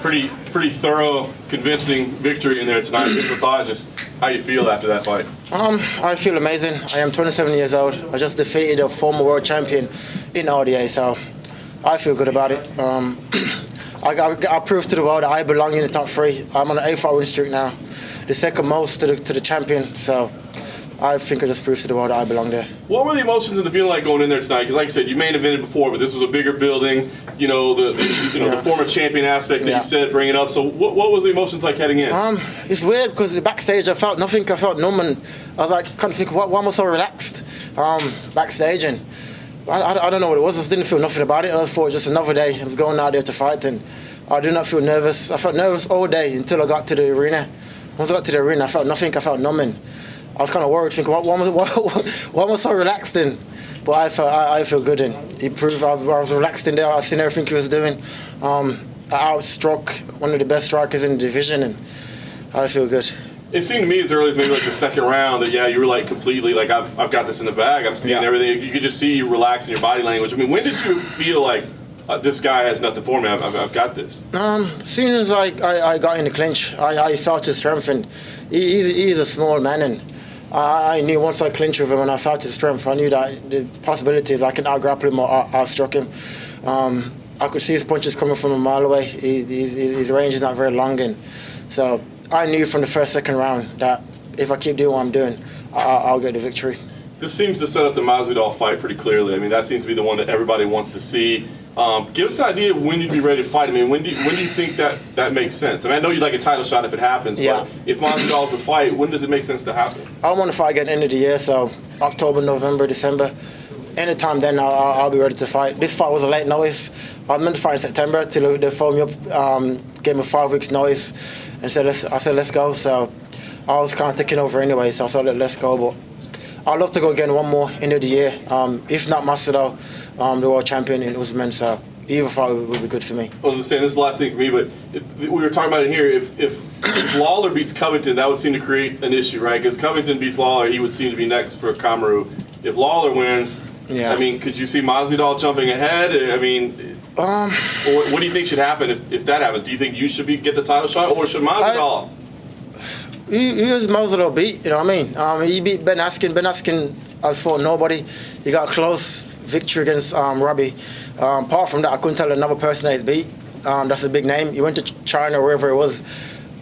pretty thorough, convincing victory in there tonight. Give us a thought, just how you feel after that fight. I feel amazing. I am 27 years old. I just defeated a former world champion in RDA, so I feel good about it. I proved to the world that I belong in the top 3. I'm on an 8-fight win streak now, the second most to the champion. So I think I just proved to the world that I belong there. What were the emotions and the feeling like going in there tonight? Because like I said, you main evented before, but this was a bigger building. You know, the former champion aspect that you said, bring it up. So what was the emotions like heading in? It's weird because backstage I felt nothing. I felt numb, and I was like, kind of thinking, why am I so relaxed backstage? And I don't know what it was. I just didn't feel nothing about it. I thought it was just another day. I was going out there to fight, and I did not feel nervous. I felt nervous all day until I got to the arena. Once I got to the arena, I felt nothing. I felt numb, and I was kind of worried, thinking, why am I so relaxed in? But I feel good, and he proved I was relaxed in there. I seen everything he was doing. I outstruck one of the best strikers in the division, and I feel good. It seemed to me as early as maybe like the second round that you were like completely like I've got this in the bag. I'm seeing everything. You could just see you relax in your body language. I mean, when did you feel like this guy has nothing for me? I've got this. As soon as I got in the clinch, I felt his strength, and he's a small man, and I knew once I clinched with him and I felt his strength, I knew that the possibilities I can out-grapple him or out-struck him. I could see his punches coming from a mile away. His range is not very long, and so I knew from the second round that if I keep doing what I'm doing, I'll get the victory. This seems to set up the Masvidal fight pretty clearly. I mean, that seems to be the one that everybody wants to see. Give us an idea of when you'd be ready to fight. I mean, when do you think that makes sense? I mean, I know you'd like a title shot if it happens, but if Masvidal's the fight, when does it make sense to happen? I want to fight again end of the year, so October, November, December. Anytime then, I'll be ready to fight. This fight was a late notice. I was meant to fight in September till they phoned me up, gave me 5 weeks notice, and I said let's go. So I was kind of taking over anyway, so I said let's go. But I'd love to go again one more end of the year. If not Masvidal, the world champion in Usman, so either fight would be good for me. I was just saying, this is the last thing for me, but we were talking about it here. If Lawler beats Covington, that would seem to create an issue, right? Because Covington beats Lawler, he would seem to be next for Kamaru. If Lawler wins, I mean, could you see Masvidal jumping ahead? I mean, or what do you think should happen if that happens? Do you think you should get the title shot, or should Masvidal? He was Masvidal beat, you know what I mean? He beat Ben Askren. Ben Askren has fought nobody. He got a close victory against Robbie. Apart from that, I couldn't tell another person that he's beat. That's a big name. He went to China or wherever it was,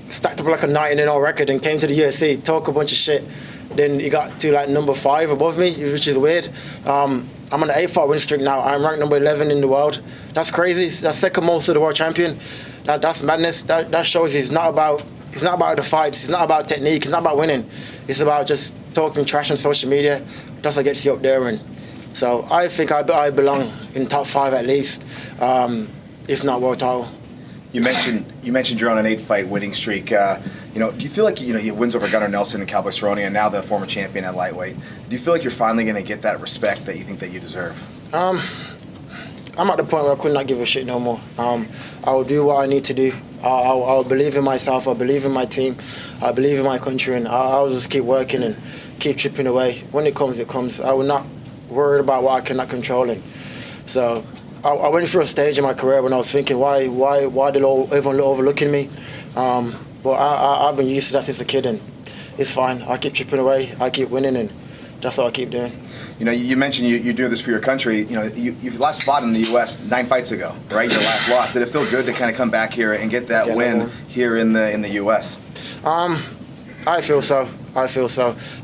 stacked up like a 19-0 record, and came to the UFC, talk a bunch of shit. Then he got to like number 5 above me, which is weird. I'm on an 8-fight win streak now. I'm ranked number 11 in the world. That's crazy. That's second most to the world champion. That's madness. That shows it's not about the fights. It's not about technique. It's not about winning. It's about just talking trash on social media. That's what gets you up there. And so I think I belong in top 5 at least, if not world title. You mentioned you're on an 8-fight winning streak. Do you feel like your wins over Gunnar Nelson and Cowboy Cerrone, and now the former champion at lightweight? Do you feel like you're finally going to get that respect that you think that you deserve? I'm at the point where I could not give a shit no more. I will do what I need to do. I'll believe in myself. I believe in my team. I believe in my country, and I'll just keep working and keep chipping away. When it comes, it comes. I will not worry about what I cannot control. And so I went through a stage in my career when I was thinking, why did everyone overlooking me? But I've been used to that since a kid, and it's fine. I keep chipping away. I keep winning, and that's what I keep doing. You mentioned you do this for your country. You last fought in the U.S. 9 fights ago, right? Your last loss. Did it feel good to kind of come back here and get that win here in the U.S.? I feel so.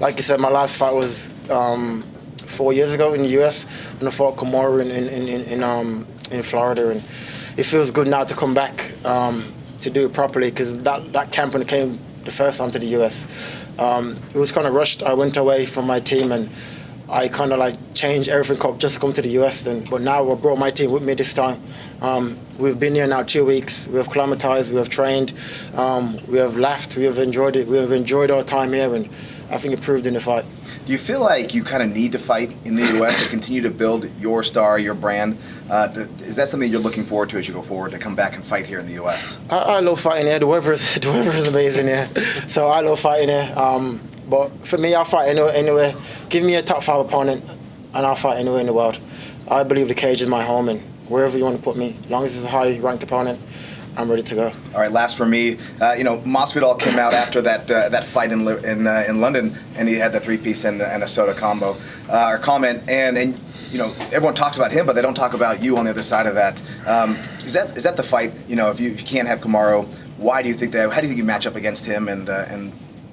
Like you said, my last fight was 4 years ago in the U.S. when I fought Kamaru in Florida, and it feels good now to come back to do it properly, because that camp when it came the first time to the U.S. It was kind of rushed. I went away from my team, and I kind of like changed everything up just to come to the US but now I brought my team with me this time. We've been here now 2 weeks. We have acclimatized, we have trained, we have laughed, we have enjoyed it. We have enjoyed our time here, and I think it proved in the fight. Do you feel like you kind of need to fight in the US to continue to build your star, your brand? Is that something you're looking forward to as you go forward, to come back and fight here in the US? I love fighting here. The weather is amazing here. So I love fighting here. But for me, I'll fight anywhere. Give me a top 5 opponent, and I'll fight anywhere in the world. I believe the cage is my home, and wherever you want to put me, as long as it's a high-ranked opponent, I'm ready to go. All right, last for me. Masvidal came out after that fight in London, and he had the three-piece and a soda combo or comment, and everyone talks about him, but they don't talk about you on the other side of that. Is that the fight? If you can't have Kamaru, why do you think that? How do you think you match up against him, and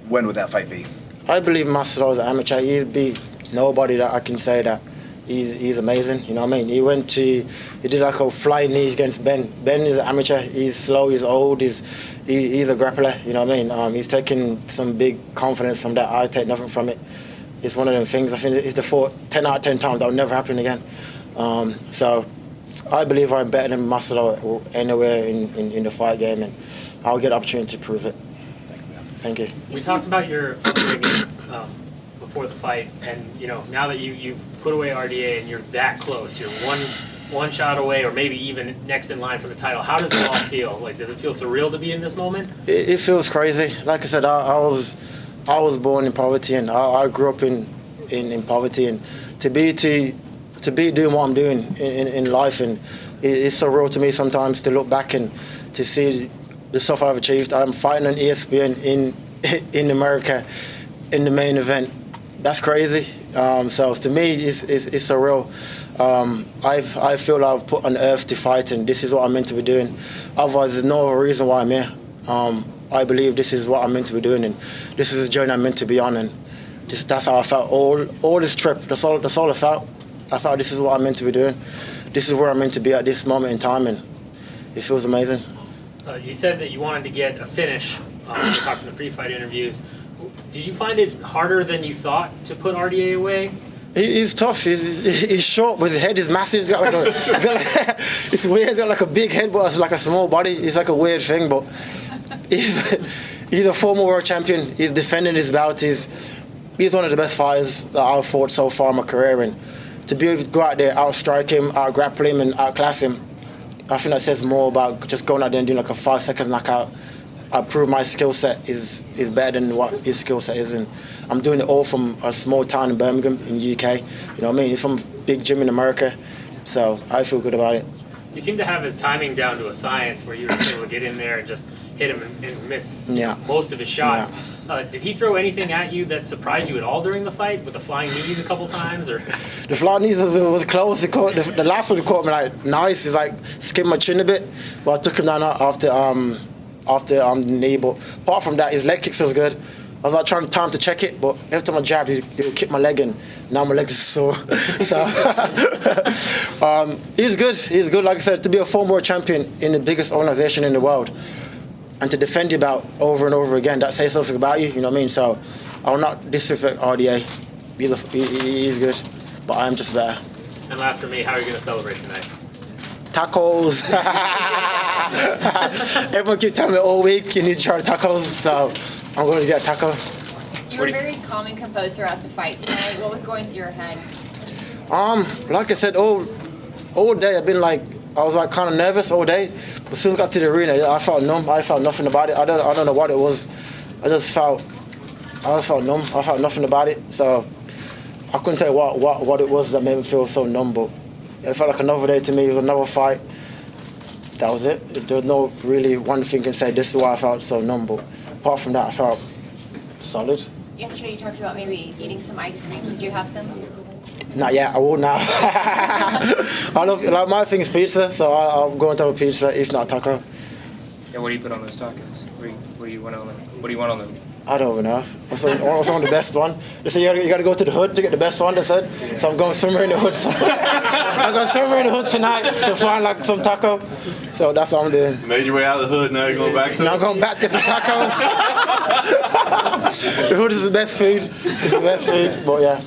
when would that fight be? I believe Masvidal is an amateur. He's beat nobody that I can say that he's amazing. You know what I mean? He did like a flying knees against Ben. Ben is an amateur. He's slow. He's old. He's a grappler. You know what I mean? He's taken some big confidence from that. I take nothing from it. It's one of them things. I think if they fought 10 out of 10 times, that would never happen again. So I believe I'm better than Masvidal anywhere in the fight game, and I'll get the opportunity to prove it. Thank you. We talked about your upbringing before the fight, and now that you've put away RDA and you're that close, you're one shot away, or maybe even next in line for the title. How does it all feel? Like, does it feel surreal to be in this moment? It feels crazy. Like I said, I was born in poverty, and I grew up in poverty, and to be doing what I'm doing in life, and it's surreal to me sometimes to look back and to see the stuff I've achieved. I'm fighting on ESPN in America in the main event. That's crazy. So to me, it's surreal. I feel I've put on earth to fight, and this is what I'm meant to be doing. Otherwise, there's no reason why I'm here. I believe this is what I'm meant to be doing, and this is a journey I'm meant to be on, and that's how I felt all this trip. That's all I felt. I felt this is what I'm meant to be doing. This is where I'm meant to be at this moment in time, and it feels amazing. You said that you wanted to get a finish. We talked in the pre-fight interviews. Did you find it harder than you thought to put RDA away? He's tough. He's short, but his head is massive. He's got it's weird. He's got like a big head, but it's like a small body. It's like a weird thing, but he's a former world champion. He's defending his belt. He's one of the best fighters that I've fought so far in my career, and to be able to go out there, outstrike him, outgrapple him, and outclass him, I think that says more about just going out there and doing like a 5 second knockout. I prove my skill set is better than what his skill set is, and I'm doing it all from a small town in Birmingham in the UK. You know what I mean? It's from a big gym in America, so I feel good about it. You seem to have his timing down to a science, where you were able to get in there and just hit him and miss most of his shots. Yeah. Did he throw anything at you that surprised you at all during the fight, with the flying knees a couple times, or? The flying knees was close. The last one he caught me like nice. He's like skimmed my chin a bit, but I took him down after the knee. But apart from that, his leg kicks was good. I was like trying time to check it, but every time I jab, he would kick my leg, and now my legs are sore. So he's good. He's good. Like I said, to be a former world champion in the biggest organization in the world, and to defend your belt over and over again, that says something about you. You know what I mean? So I will not disrespect RDA. He's good, but I am just better. And last for me, how are you going to celebrate tonight? Tacos. Everyone keeps telling me all week you need to try tacos, so I'm going to get a taco. You were very calm and composed throughout the fight tonight. What was going through your head? Like I said, all day I've been like, I was like kind of nervous all day. But as soon as I got to the arena, I felt numb. I felt nothing about it. I don't know what it was. I just felt numb. I felt nothing about it. So I couldn't tell you what it was that made me feel so numb. But it felt like another day to me. It was another fight. That was it. There was no really one thing can say this is why I felt so numb. But apart from that, I felt solid. Yesterday you talked about maybe eating some ice cream. Did you have some? Not yet. I will now. I love my thing is pizza, so I'll go and have a pizza, if not taco. Yeah, what do you put on those tacos? What do you want on them? What do you want on them? I don't even know. I want the best one. They said you got to go to the hood to get the best one, they said. So I'm going somewhere in the hood. So I'm going somewhere in the hood tonight to find like some taco. So that's what I'm doing. You made your way out of the hood, now you're going back to Now I'm going back to get some tacos. The hood is the best food. It's the best food, but yeah,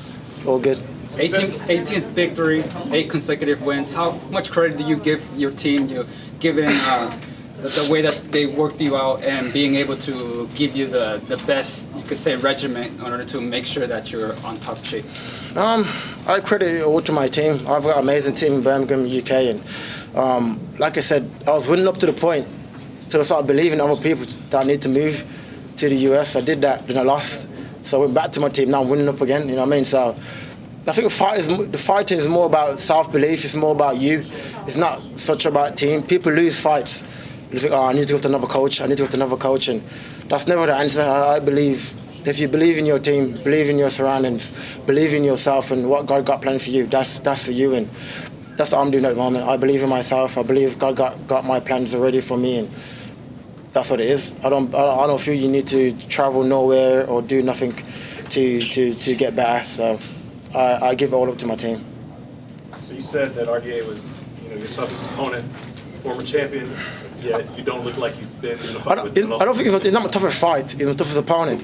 all good. 18th victory, 8 consecutive wins. How much credit do you give your team, given the way that they worked you out and being able to give you the best, you could say, regimen in order to make sure that you're on top shape? I credit it all to my team. I've got an amazing team in Birmingham, UK, and like I said, I was winning up to the point till I started believing in other people that I need to move to the US. I did that, then I lost. So I went back to my team, now I'm winning up again, you know what I mean? So I think the fighting is more about self-belief, it's more about you. It's not such about team. People lose fights you think, oh, I need to go to another coach. I need to go to another coach, and that's never the answer. I believe if you believe in your team, believe in your surroundings, believe in yourself, and what God got planned for you, that's for you, and that's what I'm doing at the moment. I believe in myself. I believe God got my plans already for me, and that's what it is. I don't feel you need to travel nowhere or do nothing to get better. So I give it all up to my team. So you said that RDA was, your toughest opponent, former champion, yet you don't look like you've been in the fight with him. I don't think it's not my toughest fight. It's my toughest opponent.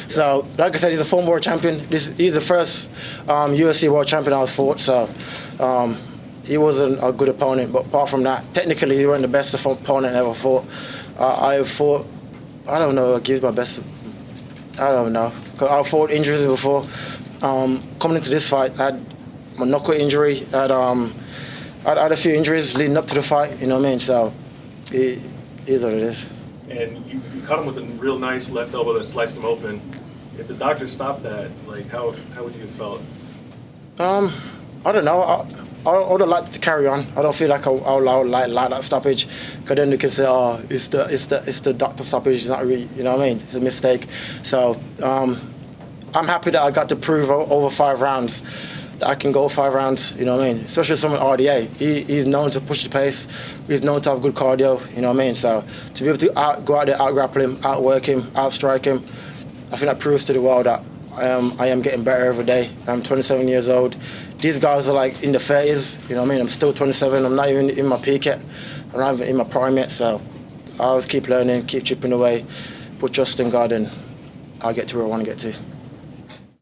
So, like I said, he's a former world champion. He's the first UFC world champion I fought. So, he wasn't a good opponent. But apart from that, technically, he wasn't the best opponent I ever fought. I fought. I don't know. I give my best. I don't know. Cause I fought injuries before. Coming into this fight, I had my knuckle injury. I had a few injuries leading up to the fight. You know what I mean? So. It is what it is. And you caught him with a real nice left elbow that sliced him open. If the doctor stopped that, how would you have felt? I don't know. I would have liked to carry on. I don't feel like I would like that stoppage, because then you can say, oh, it's the doctor stoppage. It's not really, you know what I mean? It's a mistake. So I'm happy that I got to prove over 5 rounds that I can go 5 rounds, you know what I mean? Especially someone RDA. He's known to push the pace. He's known to have good cardio, you know what I mean? So to be able to go out there, out-grapple him, outwork him, outstrike him, I think that proves to the world that I am getting better every day. I'm 27 years old. These guys are like in the 30s, you know what I mean? I'm still 27. I'm not even in my peak yet. I'm not even in my prime yet. So I always keep learning, keep chipping away, put trust in God, and I'll get to where I want to get to.